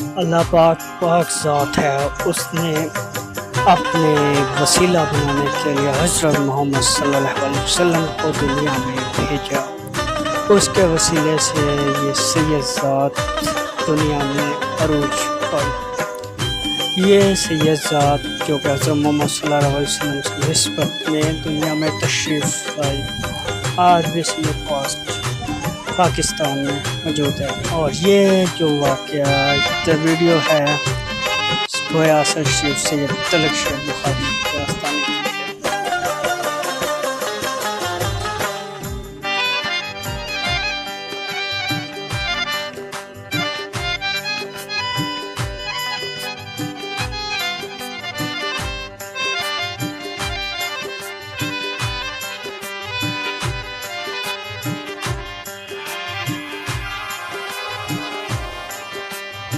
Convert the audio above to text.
अल्लाह पाक पाक ज़ात है, उसने अपने वसीला बनाने के लिए हज़रत मोहम्मद सल्लल्लाहु अलैहि वसल्लम को दुनिया में भेजा। उसके वसीले से ये सैयद ज़ात दुनिया में अरूज पाई। ये सैयद ज़ात जो कि हज़रत मोहम्मद सल्लल्लाहु अलैहि वसल्लम की निस्बत में दुनिया में तशरीफ़ लाई, आज भी इसमें पाकिस्तान में मौजूद है। और ये जो वाक़या वीडियो है, गोया शरीफ से ये तलक शरीफ बुखारी